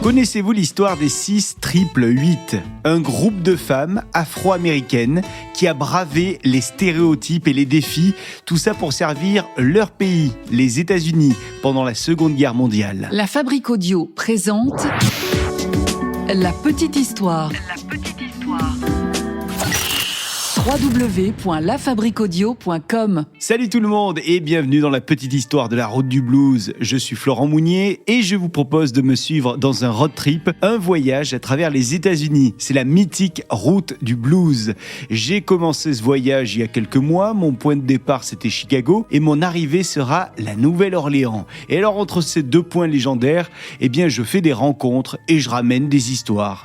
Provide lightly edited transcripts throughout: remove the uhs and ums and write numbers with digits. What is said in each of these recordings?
Connaissez-vous l'histoire des 6-8-8 ? Un groupe de femmes afro-américaines qui a bravé les stéréotypes et les défis, tout ça pour servir leur pays, les États-Unis, pendant la Seconde Guerre mondiale. La Fabrique Audio présente La Petite Histoire. www.lafabriqueaudio.com. Salut tout le monde et bienvenue dans la petite histoire de la route du blues. Je suis Florent Mounier et je vous propose de me suivre dans un road trip, un voyage à travers les États-Unis. C'est la mythique route du blues. J'ai commencé ce voyage il y a quelques mois, mon point de départ c'était Chicago et mon arrivée sera la Nouvelle-Orléans. Et alors entre ces deux points légendaires, je fais des rencontres et je ramène des histoires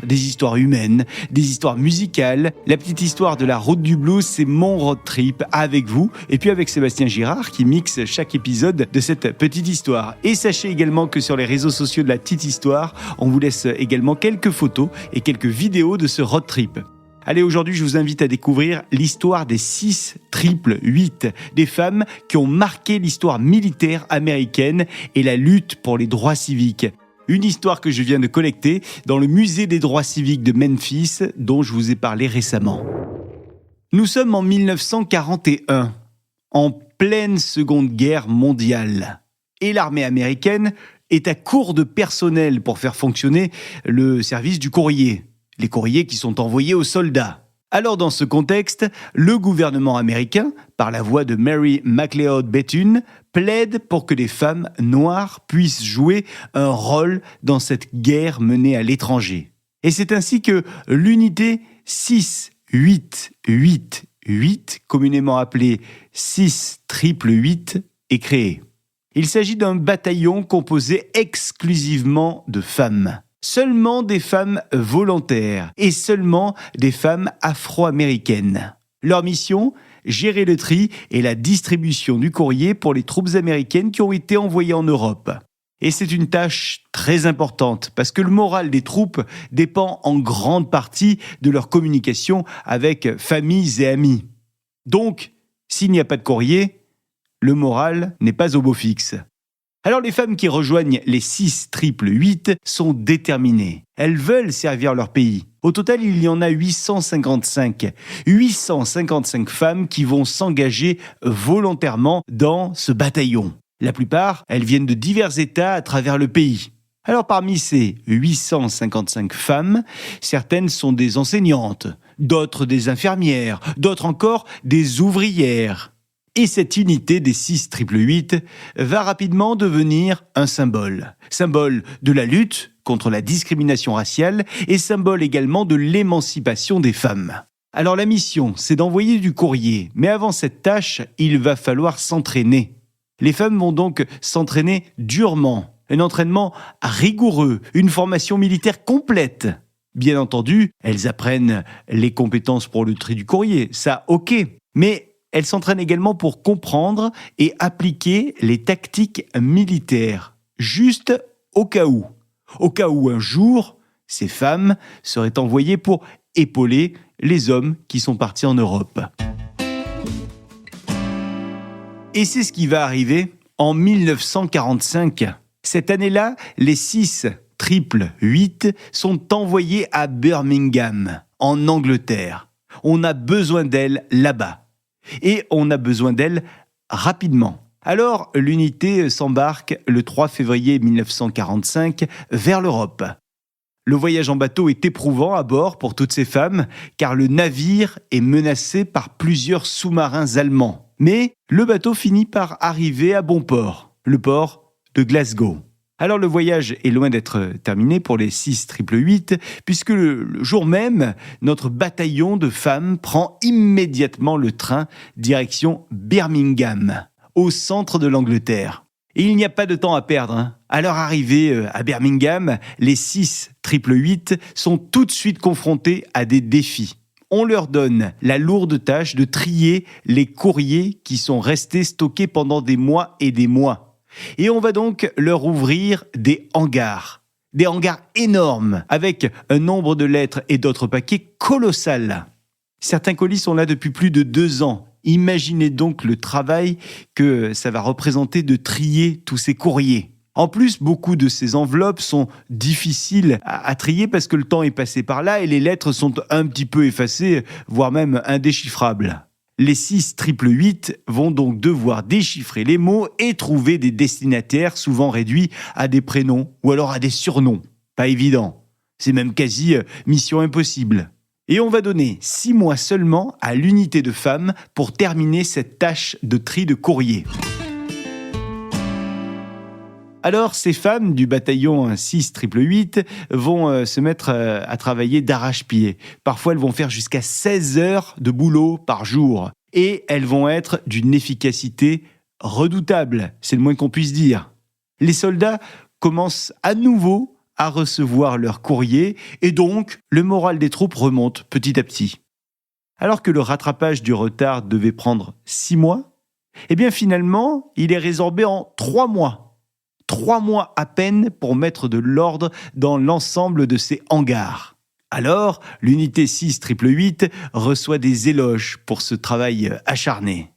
humaines, des histoires musicales. La petite histoire de la route du blues, c'est mon road trip avec vous et puis avec Sébastien Girard qui mixe chaque épisode de cette petite histoire. Et sachez également que sur les réseaux sociaux de la petite histoire, on vous laisse également quelques photos et quelques vidéos de ce road trip. Allez, aujourd'hui, je vous invite à découvrir l'histoire des 6-8-8, des femmes qui ont marqué l'histoire militaire américaine et la lutte pour les droits civiques. Une histoire que je viens de collecter dans le musée des droits civiques de Memphis, dont je vous ai parlé récemment. Nous sommes en 1941, en pleine Seconde Guerre mondiale. Et l'armée américaine est à court de personnel pour faire fonctionner le service du courrier. Les courriers qui sont envoyés aux soldats. Alors dans ce contexte, le gouvernement américain, par la voix de Mary McLeod Bethune, plaide pour que les femmes noires puissent jouer un rôle dans cette guerre menée à l'étranger. Et c'est ainsi que l'unité 6-8-8-8, communément appelée 6-8-8, est créée. Il s'agit d'un bataillon composé exclusivement de femmes. Seulement des femmes volontaires et seulement des femmes afro-américaines. Leur mission, gérer le tri et la distribution du courrier pour les troupes américaines qui ont été envoyées en Europe. Et c'est une tâche très importante parce que le moral des troupes dépend en grande partie de leur communication avec familles et amis. Donc, s'il n'y a pas de courrier, le moral n'est pas au beau fixe. Alors les femmes qui rejoignent les 6-8-8 sont déterminées. Elles veulent servir leur pays. Au total, il y en a 855. 855 femmes qui vont s'engager volontairement dans ce bataillon. La plupart, elles viennent de divers États à travers le pays. Alors parmi ces 855 femmes, certaines sont des enseignantes, d'autres des infirmières, d'autres encore des ouvrières. Et cette unité des 6-8-8 va rapidement devenir un symbole. Symbole de la lutte contre la discrimination raciale et symbole également de l'émancipation des femmes. Alors la mission, c'est d'envoyer du courrier, mais avant cette tâche, il va falloir s'entraîner. Les femmes vont donc s'entraîner durement, un entraînement rigoureux, une formation militaire complète. Bien entendu, elles apprennent les compétences pour le tri du courrier, ça ok, mais elles s'entraînent également pour comprendre et appliquer les tactiques militaires, juste au cas où un jour, ces femmes seraient envoyées pour épauler les hommes qui sont partis en Europe. Et c'est ce qui va arriver en 1945. Cette année-là, les 6-8-8 sont envoyés à Birmingham, en Angleterre. On a besoin d'elles là-bas. Et on a besoin d'elles rapidement. Alors, l'unité s'embarque le 3 février 1945 vers l'Europe. Le voyage en bateau est éprouvant à bord pour toutes ces femmes, car le navire est menacé par plusieurs sous-marins allemands. Mais le bateau finit par arriver à bon port, le port de Glasgow. Alors le voyage est loin d'être terminé pour les 6-8-8, puisque le jour même, notre bataillon de femmes prend immédiatement le train direction Birmingham, au centre de l'Angleterre. Et il n'y a pas de temps à perdre. À leur arrivée à Birmingham, les 6-8-8 sont tout de suite confrontés à des défis. On leur donne la lourde tâche de trier les courriers qui sont restés stockés pendant des mois et des mois. Et on va donc leur ouvrir des hangars énormes, avec un nombre de lettres et d'autres paquets colossal. Certains colis sont là depuis plus de 2 ans. Imaginez donc le travail que ça va représenter de trier tous ces courriers. En plus, beaucoup de ces enveloppes sont difficiles à trier parce que le temps est passé par là et les lettres sont un petit peu effacées, voire même indéchiffrables. Les 6 888 vont donc devoir déchiffrer les mots et trouver des destinataires souvent réduits à des prénoms ou alors à des surnoms. Pas évident. C'est même quasi mission impossible. Et on va donner 6 mois seulement à l'unité de femmes pour terminer cette tâche de tri de courrier. Alors, ces femmes du bataillon 6 888 vont se mettre à travailler d'arrache-pied. Parfois, elles vont faire jusqu'à 16 heures de boulot par jour. Et elles vont être d'une efficacité redoutable, c'est le moins qu'on puisse dire. Les soldats commencent à nouveau à recevoir leur courrier et donc le moral des troupes remonte petit à petit. Alors que le rattrapage du retard devait prendre 6 mois, eh bien finalement, il est résorbé en 3 mois. 3 mois à peine pour mettre de l'ordre dans l'ensemble de ces hangars. Alors, l'unité 6 888 reçoit des éloges pour ce travail acharné.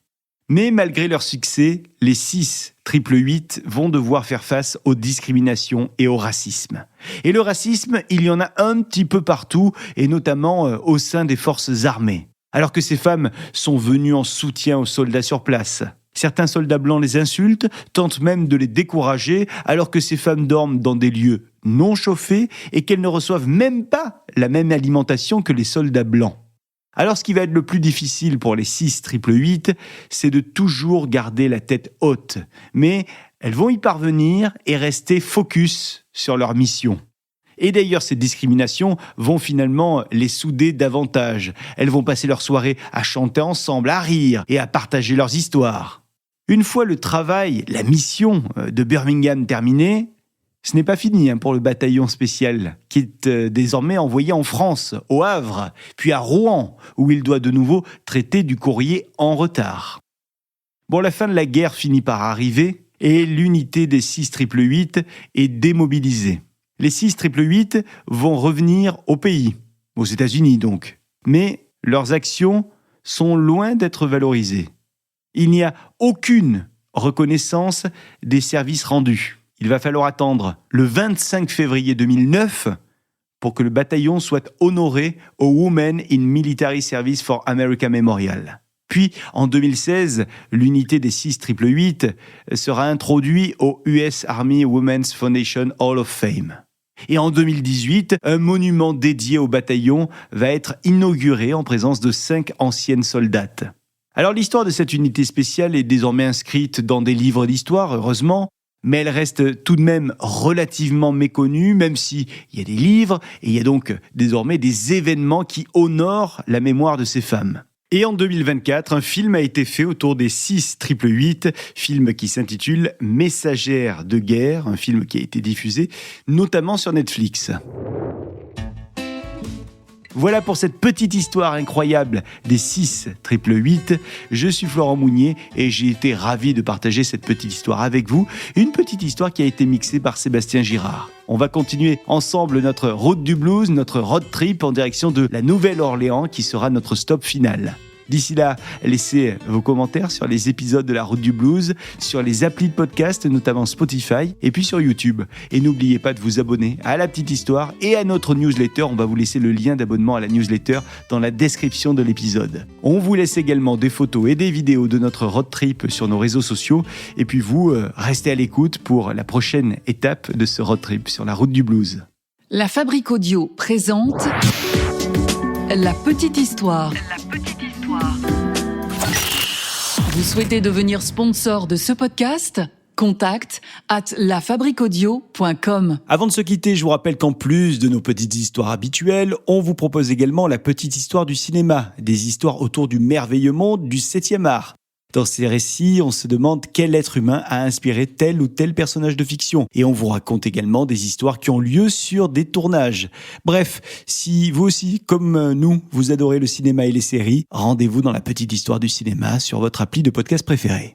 Mais malgré leur succès, les 6 888 vont devoir faire face aux discriminations et au racisme. Et le racisme, il y en a un petit peu partout, et notamment au sein des forces armées. Alors que ces femmes sont venues en soutien aux soldats sur place. Certains soldats blancs les insultent, tentent même de les décourager, alors que ces femmes dorment dans des lieux non chauffés et qu'elles ne reçoivent même pas la même alimentation que les soldats blancs. Alors ce qui va être le plus difficile pour les 6 888, c'est de toujours garder la tête haute. Mais elles vont y parvenir et rester focus sur leur mission. Et d'ailleurs, ces discriminations vont finalement les souder davantage. Elles vont passer leur soirée à chanter ensemble, à rire et à partager leurs histoires. Une fois le travail, la mission de Birmingham terminée, ce n'est pas fini pour le bataillon spécial, qui est désormais envoyé en France, au Havre, puis à Rouen, où il doit de nouveau traiter du courrier en retard. Bon, la fin de la guerre finit par arriver, et l'unité des 6 888 est démobilisée. Les 6 888 vont revenir au pays, aux États-Unis donc. Mais leurs actions sont loin d'être valorisées. Il n'y a aucune reconnaissance des services rendus. Il va falloir attendre le 25 février 2009 pour que le bataillon soit honoré au Women in Military Service for America Memorial. Puis, en 2016, l'unité des 6 888 sera introduite au US Army Women's Foundation Hall of Fame. Et en 2018, un monument dédié au bataillon va être inauguré en présence de 5 anciennes soldates. Alors l'histoire de cette unité spéciale est désormais inscrite dans des livres d'histoire, heureusement, mais elle reste tout de même relativement méconnue, même s'il y a des livres, et il y a donc désormais des événements qui honorent la mémoire de ces femmes. Et en 2024, un film a été fait autour des 6 888, film qui s'intitule « Messagères de guerre », un film qui a été diffusé notamment sur Netflix. Voilà pour cette petite histoire incroyable des 6 888. Je suis Florent Mounier et j'ai été ravi de partager cette petite histoire avec vous. Une petite histoire qui a été mixée par Sébastien Girard. On va continuer ensemble notre route du blues, notre road trip en direction de la Nouvelle-Orléans qui sera notre stop final. D'ici là, laissez vos commentaires sur les épisodes de la Route du Blues, sur les applis de podcast, notamment Spotify, et puis sur YouTube. Et n'oubliez pas de vous abonner à La Petite Histoire et à notre newsletter. On va vous laisser le lien d'abonnement à la newsletter dans la description de l'épisode. On vous laisse également des photos et des vidéos de notre road trip sur nos réseaux sociaux. Et puis vous, restez à l'écoute pour la prochaine étape de ce road trip sur la Route du Blues. La Fabrique Audio présente La Petite Histoire. Vous souhaitez devenir sponsor de ce podcast ? Contact @lafabriqueaudio.com. Avant de se quitter, je vous rappelle qu'en plus de nos petites histoires habituelles, on vous propose également la petite histoire du cinéma, des histoires autour du merveilleux monde du 7e art. Dans ces récits, on se demande quel être humain a inspiré tel ou tel personnage de fiction. Et on vous raconte également des histoires qui ont lieu sur des tournages. Bref, si vous aussi, comme nous, vous adorez le cinéma et les séries, rendez-vous dans la petite histoire du cinéma sur votre appli de podcast préféré.